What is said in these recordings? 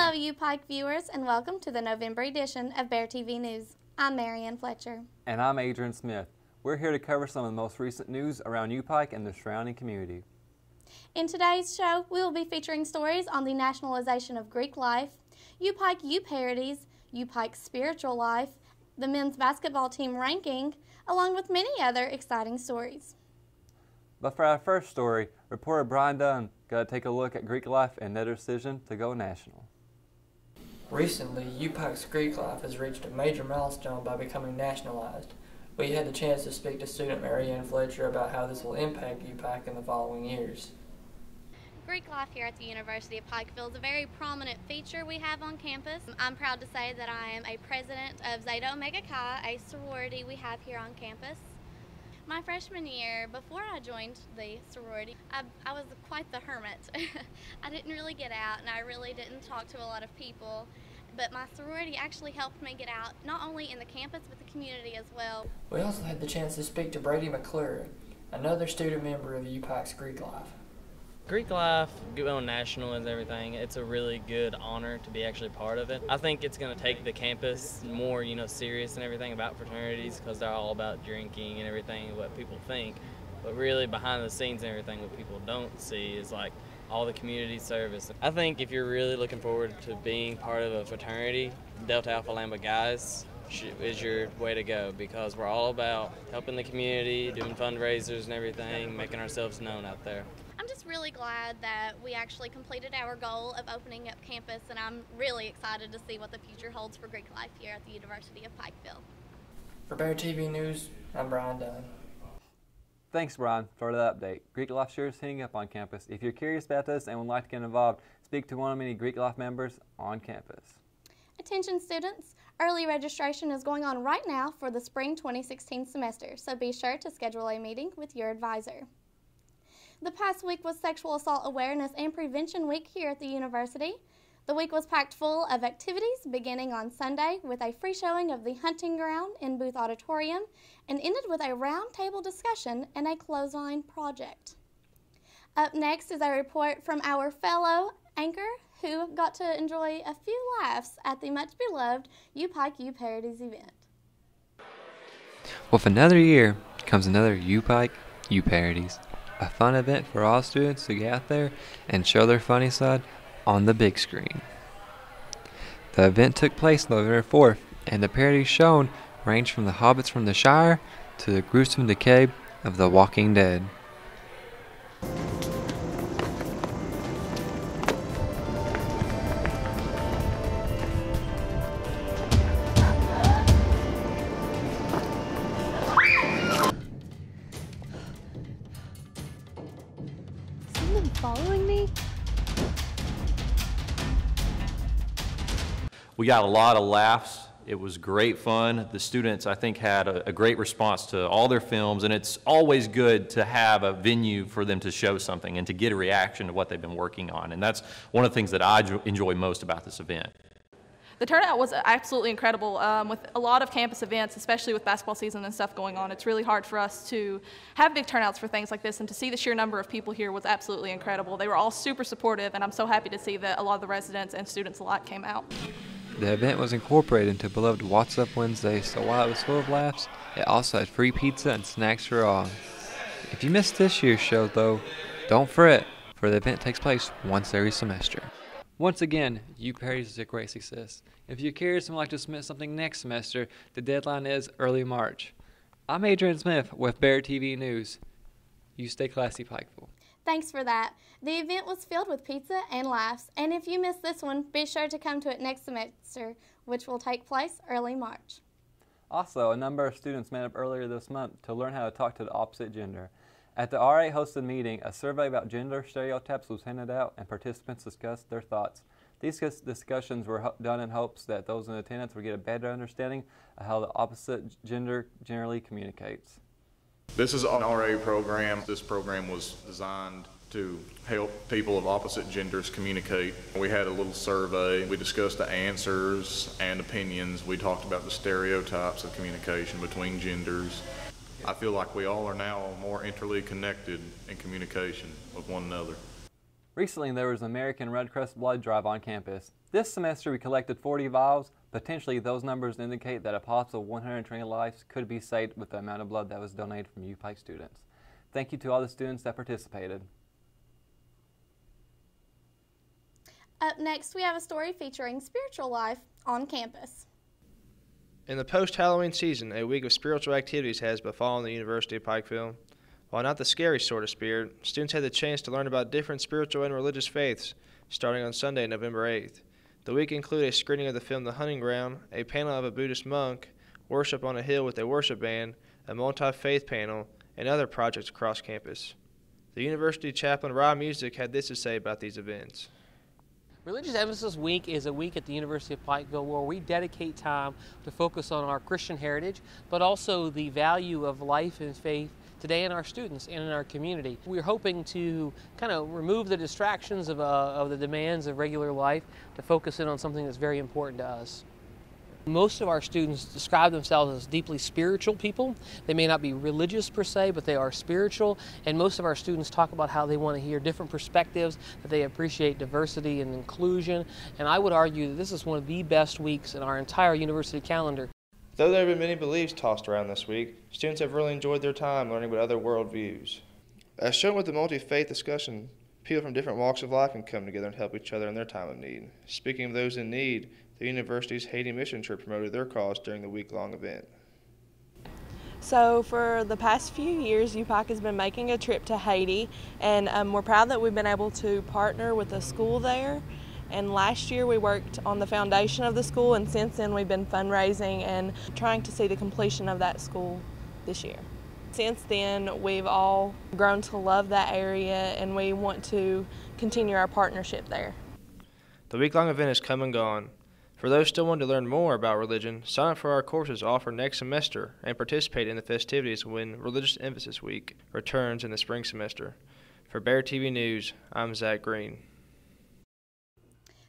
Hello, UPIKE viewers, and welcome to the November edition of Bear TV News. I'm Marianne Fletcher. And I'm Adrian Smith. We're here to cover some of the most recent news around UPIKE and the surrounding community. In today's show, we will be featuring stories on the nationalization of Greek life, UPIKE U-Parodies, UPIKE Spiritual Life, the men's basketball team ranking, along with many other exciting stories. But for our first story, reporter Brian Dunn got to take a look at Greek life and their decision to go national. Recently, UPIKE's Greek life has reached a major milestone by becoming nationalized. We had the chance to speak to student Marianne Fletcher about how this will impact UPIKE in the following years. Greek life here at the University of Pikeville is a very prominent feature we have on campus. I'm proud to say that I am a president of Zeta Omega Chi, a sorority we have here on campus. My freshman year, before I joined the sorority, I was quite the hermit. I didn't really get out and I really didn't talk to a lot of people, but my sorority actually helped me get out, not only in the campus but the community as well. We also had the chance to speak to Brady McClure, another student member of UPIKE's Greek life. Greek life, going national and everything, it's a really good honor to be actually part of it. I think it's going to take the campus more, serious and everything about fraternities because they're all about drinking and everything, what people think. But really behind the scenes and everything, what people don't see is like all the community service. I think if you're really looking forward to being part of a fraternity, Delta Alpha Lambda guys is your way to go because we're all about helping the community, doing fundraisers and everything, making ourselves known out there. I'm just really glad that we actually completed our goal of opening up campus, and I'm really excited to see what the future holds for Greek life here at the University of Pikeville. For Bear TV News, I'm Brian Dunn. Thanks, Brian, for the update. Greek life sure is heating up on campus. If you're curious about this and would like to get involved, speak to one of many Greek life members on campus. Attention students, early registration is going on right now for the spring 2016 semester, so be sure to schedule a meeting with your advisor. The past week was Sexual Assault Awareness and Prevention Week here at the university. The week was packed full of activities beginning on Sunday with a free showing of the hunting ground in Booth Auditorium and ended with a roundtable discussion and a clothesline project. Up next is a report from our fellow anchor who got to enjoy a few laughs at the much beloved UPIKE U-Parodies event. With another year comes another UPIKE U-Parodies. A fun event for all students to get out there and show their funny side on the big screen. The event took place November 4th, and the parodies shown ranged from the Hobbits from the Shire to the gruesome decay of The Walking Dead. Following me? We got a lot of laughs. It was great fun. The students, I think, had a great response to all their films, and it's always good to have a venue for them to show something and to get a reaction to what they've been working on, and that's one of the things that I enjoy most about this event. The turnout was absolutely incredible. With a lot of campus events, especially with basketball season and stuff going on, it's really hard for us to have big turnouts for things like this, and to see the sheer number of people here was absolutely incredible. They were all super supportive, and I'm so happy to see that a lot of the residents and students alike came out. The event was incorporated into beloved What's Up Wednesday, so while it was full of laughs, it also had free pizza and snacks for all. If you missed this year's show, though, don't fret, for the event takes place once every semester. Once again, U-Parodies is a great success. If you're curious and would like to submit something next semester, the deadline is early March. I'm Adrian Smith with Bear TV News. You stay classy, Pikeville. Thanks for that. The event was filled with pizza and laughs, and if you missed this one, be sure to come to it next semester, which will take place early March. Also, a number of students met up earlier this month to learn how to talk to the opposite gender. At the RA hosted meeting, a survey about gender stereotypes was handed out and participants discussed their thoughts. These discussions were done in hopes that those in attendance would get a better understanding of how the opposite gender generally communicates. This is an RA program. This program was designed to help people of opposite genders communicate. We had a little survey. We discussed the answers and opinions. We talked about the stereotypes of communication between genders. I feel like we all are now more interly connected in communication with one another. Recently, there was an American Red Cross blood drive on campus. This semester, we collected 40 vials. Potentially, those numbers indicate that a possible 120 lives could be saved with the amount of blood that was donated from UPIKE students. Thank you to all the students that participated. Up next, we have a story featuring spiritual life on campus. In the post-Halloween season, a week of spiritual activities has befallen the University of Pikeville. While not the scary sort of spirit, students had the chance to learn about different spiritual and religious faiths, starting on Sunday, November 8th. The week included a screening of the film The Hunting Ground, a panel of a Buddhist monk, worship on a hill with a worship band, a multi-faith panel, and other projects across campus. The university chaplain Rob Music had this to say about these events. Religious Emphasis Week is a week at the University of Pikeville where we dedicate time to focus on our Christian heritage, but also the value of life and faith today in our students and in our community. We're hoping to kind of remove the distractions of the demands of regular life to focus in on something that's very important to us. Most of our students describe themselves as deeply spiritual people. They may not be religious per se, but they are spiritual, and most of our students talk about how they want to hear different perspectives, that they appreciate diversity and inclusion, and I would argue that this is one of the best weeks in our entire university calendar. Though there have been many beliefs tossed around this week, students have really enjoyed their time learning about other worldviews. As shown with the multi-faith discussion, people from different walks of life can come together and help each other in their time of need. Speaking of those in need, the university's Haiti mission trip promoted their cause during the week-long event. So for the past few years, UPIKE has been making a trip to Haiti, and we're proud that we've been able to partner with a school there. And last year we worked on the foundation of the school, and since then we've been fundraising and trying to see the completion of that school this year. Since then, we've all grown to love that area, and we want to continue our partnership there. The week-long event has come and gone. For those still wanting to learn more about religion, sign up for our courses offered next semester and participate in the festivities when Religious Emphasis Week returns in the spring semester. For Bear TV News, I'm Zach Green.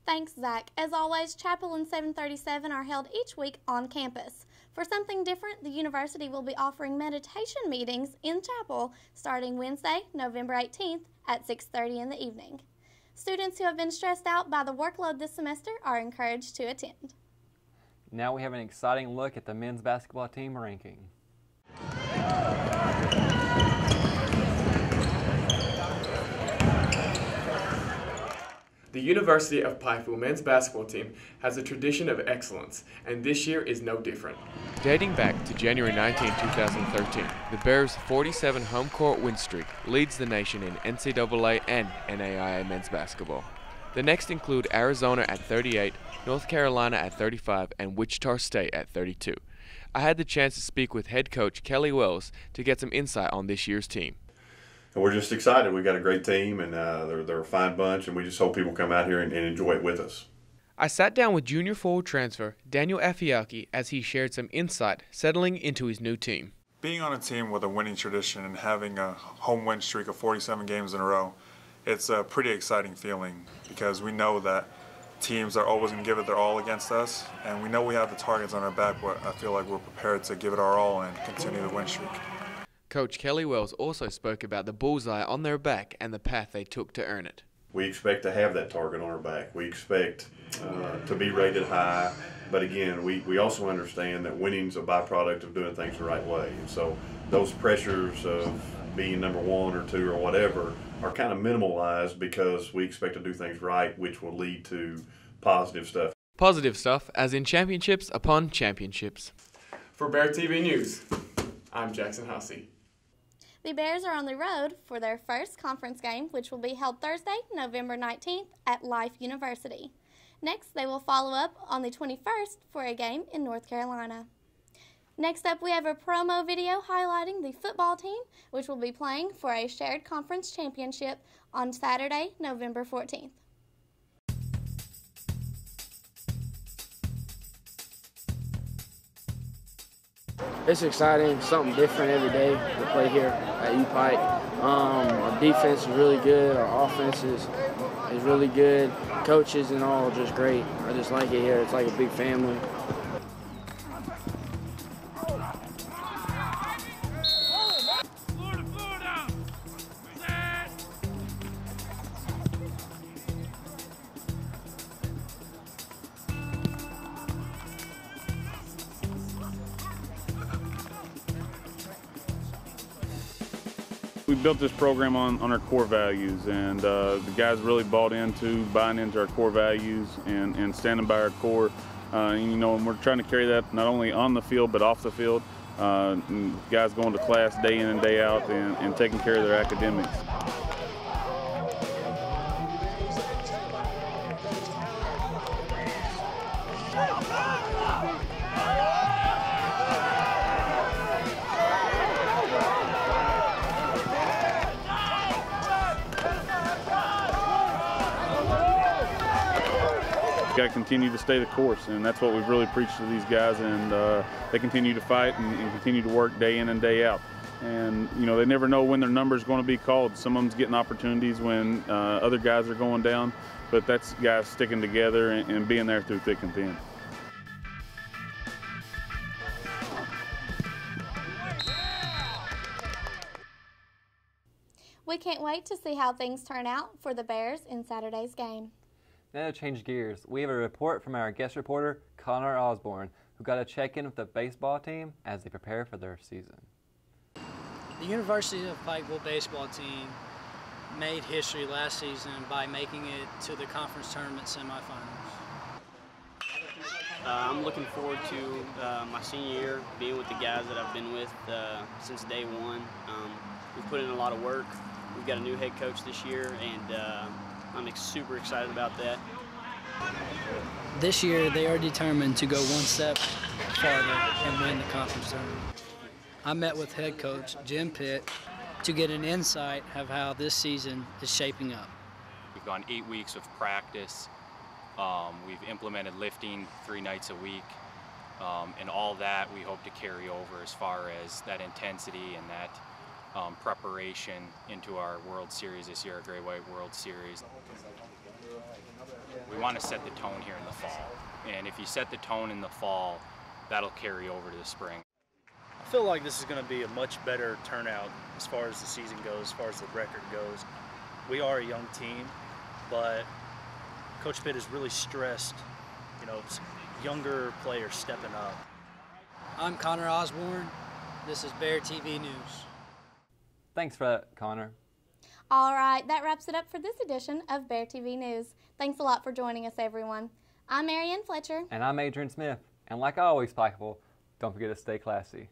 Thanks, Zach. As always, Chapel and 737 are held each week on campus. For something different, the university will be offering meditation meetings in chapel starting Wednesday, November 18th at 6:30 in the evening. Students who have been stressed out by the workload this semester are encouraged to attend. Now we have an exciting look at the men's basketball team ranking. The University of Pikeville men's basketball team has a tradition of excellence, and this year is no different. Dating back to January 19, 2013, the Bears' 47 home court win streak leads the nation in NCAA and NAIA men's basketball. The next include Arizona at 38, North Carolina at 35, and Wichita State at 32. I had the chance to speak with head coach Kelly Wells to get some insight on this year's team. And we're just excited. We've got a great team, and they're a fine bunch, and we just hope people come out here and enjoy it with us. I sat down with junior forward transfer Daniel Afiaki as he shared some insight settling into his new team. Being on a team with a winning tradition and having a home win streak of 47 games in a row, it's a pretty exciting feeling because we know that teams are always going to give it their all against us, and we know we have the targets on our back, but I feel like we're prepared to give it our all and continue the win streak. Coach Kelly Wells also spoke about the bullseye on their back and the path they took to earn it. We expect to have that target on our back. We expect to be rated high, but again, we also understand that winning's a byproduct of doing things the right way. And so those pressures of being number 1 or 2 or whatever are kind of minimalized because we expect to do things right, which will lead to positive stuff. Positive stuff, as in championships upon championships. For Bear TV News, I'm Jackson Hussey. The Bears are on the road for their first conference game, which will be held Thursday, November 19th at Life University. Next, they will follow up on the 21st for a game in North Carolina. Next up, we have a promo video highlighting the football team, which will be playing for a shared conference championship on Saturday, November 14th. It's exciting, something different every day to play here at UPIKE. Our defense is really good, our offense is really good, coaches and all just great. I just like it here, it's like a big family. We built this program on our core values, and the guys really bought into buying into our core values and standing by our core. And we're trying to carry that not only on the field but off the field. Guys going to class day in and day out and taking care of their academics. Got to continue to stay the course, and that's what we've really preached to these guys, and they continue to fight and continue to work day in and day out. And they never know when their number is going to be called. Some of them's getting opportunities when other guys are going down, but that's guys sticking together and being there through thick and thin. We can't wait to see how things turn out for the Bears in Saturday's game. Now to change gears, we have a report from our guest reporter, Connor Osborne, who got to check in with the baseball team as they prepare for their season. The University of Pikeville baseball team made history last season by making it to the conference tournament semifinals. I'm looking forward to my senior year, being with the guys that I've been with since day one. We've put in a lot of work. We've got a new head coach this year, and I'm super excited about that. This year, they are determined to go one step farther and win the conference tournament. I met with head coach Jim Pitt to get an insight of how this season is shaping up. We've gone 8 weeks of practice. We've implemented lifting 3 nights a week. And all that we hope to carry over as far as that intensity and that preparation into our World Series this year, our Great White World Series. We want to set the tone here in the fall. And if you set the tone in the fall, that'll carry over to the spring. I feel like this is going to be a much better turnout as far as the season goes, as far as the record goes. We are a young team, but Coach Pitt has really stressed, younger players stepping up. I'm Connor Osborne. This is Bear TV News. Thanks for that, Connor. All right, that wraps it up for this edition of Bear TV News. Thanks a lot for joining us, everyone. I'm Marianne Fletcher. And I'm Adrian Smith. And like always, Pikeville, don't forget to stay classy.